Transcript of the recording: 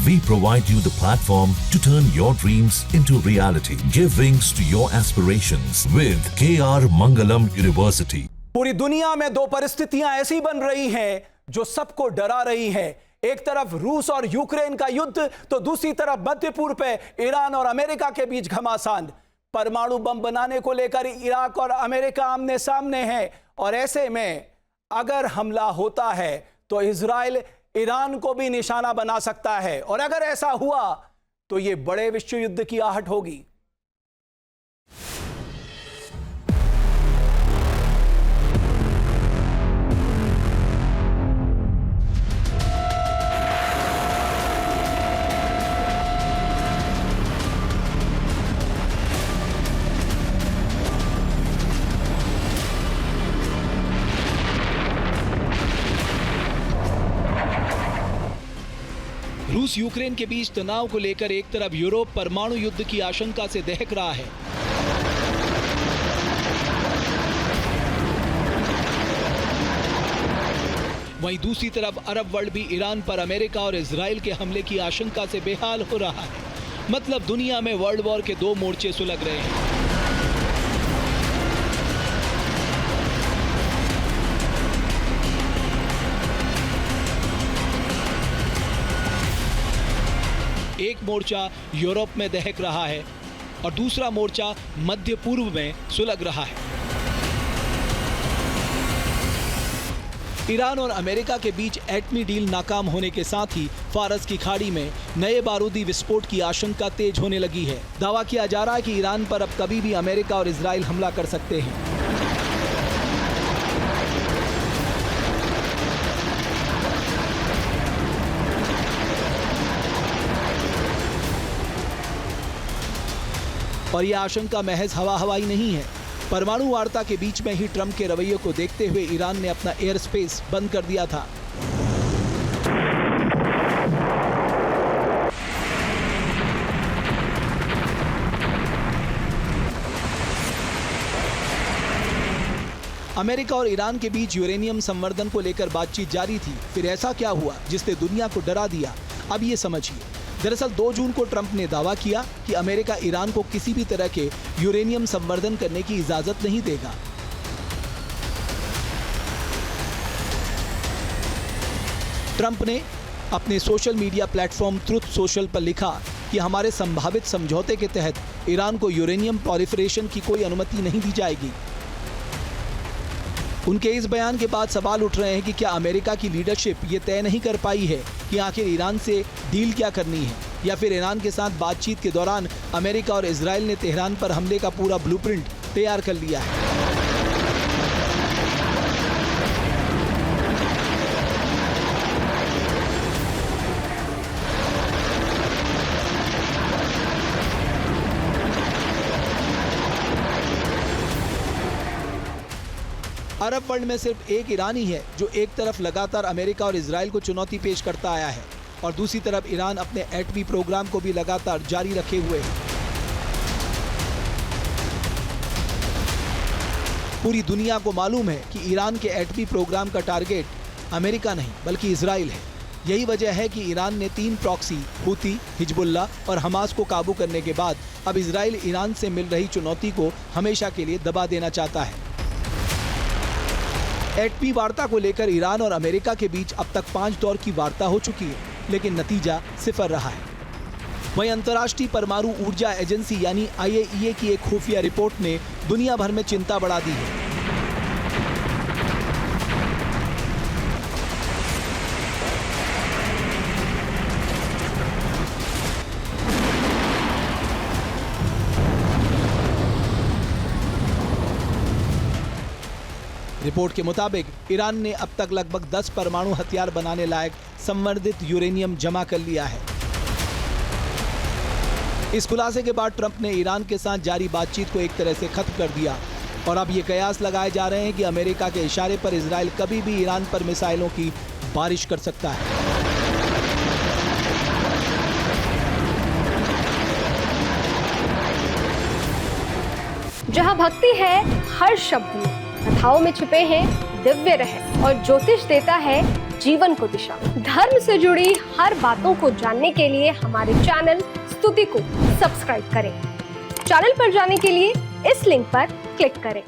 We provide you the platform to turn your dreams into reality. Give wings to your aspirations with KR Mangalam University. पूरी दुनिया में दो परिस्थितियां ऐसी बन रही हैं जो सबको डरा रही हैं। एक तरफ रूस और यूक्रेन का युद्ध, तो दूसरी तरफ मध्य पूर्व पे ईरान और अमेरिका के बीच घमासान। परमाणु बम बनाने को लेकर इराक और अमेरिका आमने सामने हैं, और ऐसे में अगर हमला होता है तो इजराइल ईरान को भी निशाना बना सकता है, और अगर ऐसा हुआ तो यह बड़े विश्व युद्ध की आहट होगी। रूस यूक्रेन के बीच तनाव को लेकर एक तरफ यूरोप परमाणु युद्ध की आशंका से दहक रहा है, वहीं दूसरी तरफ अरब वर्ल्ड भी ईरान पर अमेरिका और इजराइल के हमले की आशंका से बेहाल हो रहा है। मतलब दुनिया में वर्ल्ड वॉर के दो मोर्चे सुलग रहे हैं। एक मोर्चा यूरोप में दहक रहा है और दूसरा मोर्चा मध्य पूर्व में सुलग रहा है। ईरान और अमेरिका के बीच एटमी डील नाकाम होने के साथ ही फारस की खाड़ी में नए बारूदी विस्फोट की आशंका तेज होने लगी है। दावा किया जा रहा है कि ईरान पर अब कभी भी अमेरिका और इजराइल हमला कर सकते हैं। और यह आशंका महज हवाई नहीं है। परमाणु वार्ता के बीच में ही ट्रंप के रवैये को देखते हुए ईरान ने अपना एयर स्पेस बंद कर दिया था। अमेरिका और ईरान के बीच यूरेनियम संवर्धन को लेकर बातचीत जारी थी। फिर ऐसा क्या हुआ जिसने दुनिया को डरा दिया? अब ये समझिए। दरअसल 2 जून को ट्रंप ने दावा किया कि अमेरिका ईरान को किसी भी तरह के यूरेनियम संवर्धन करने की इजाजत नहीं देगा। ट्रंप ने अपने social media platform truth social पर लिखा कि हमारे संभावित समझौते के तहत ईरान को यूरेनियम प्रोलिफरेशन की कोई अनुमति नहीं दी जाएगी। उनके इस बयान के बाद सवाल उठ रहे हैं कि क्या अमेरिका की लीडरशिप ये तय नहीं कर पाई है कि आखिर ईरान से डील क्या करनी है, या फिर ईरान के साथ बातचीत के दौरान अमेरिका और इजराइल ने तेहरान पर हमले का पूरा ब्लूप्रिंट तैयार कर लिया है। अरब वर्ल्ड में सिर्फ एक ईरान ही है जो एक तरफ लगातार अमेरिका और इजराइल को चुनौती पेश करता आया है, और दूसरी तरफ ईरान अपने एटमी प्रोग्राम को भी लगातार जारी रखे हुए है। पूरी दुनिया को मालूम है कि ईरान के एटमी प्रोग्राम का टारगेट अमेरिका नहीं बल्कि इजराइल है। यही वजह है कि ईरान ने 3 प्रॉक्सी हूती, हिजबुल्ला और हमास को काबू करने के बाद अब इजराइल ईरान से मिल रही चुनौती को हमेशा के लिए दबा देना चाहता है। एटमी वार्ता को लेकर ईरान और अमेरिका के बीच अब तक 5 दौर की वार्ता हो चुकी है, लेकिन नतीजा सिफर रहा है। वहीं अंतर्राष्ट्रीय परमाणु ऊर्जा एजेंसी यानी IAEA की एक खुफिया रिपोर्ट ने दुनिया भर में चिंता बढ़ा दी है। रिपोर्ट के मुताबिक ईरान ने अब तक लगभग 10 परमाणु हथियार बनाने लायक संवर्धित यूरेनियम जमा कर लिया है। इस खुलासे के बाद ट्रंप ने ईरान के साथ जारी बातचीत को एक तरह से खत्म कर दिया, और अब ये कयास लगाए जा रहे हैं कि अमेरिका के इशारे पर इजराइल कभी भी ईरान पर मिसाइलों की बारिश कर सकता है। जहां भक्ति है हर शब्द में, कथाओं में छुपे हैं दिव्य रहस्य और ज्योतिष देता है जीवन को दिशा। धर्म से जुड़ी हर बातों को जानने के लिए हमारे चैनल स्तुति को सब्सक्राइब करें। चैनल पर जाने के लिए इस लिंक पर क्लिक करें।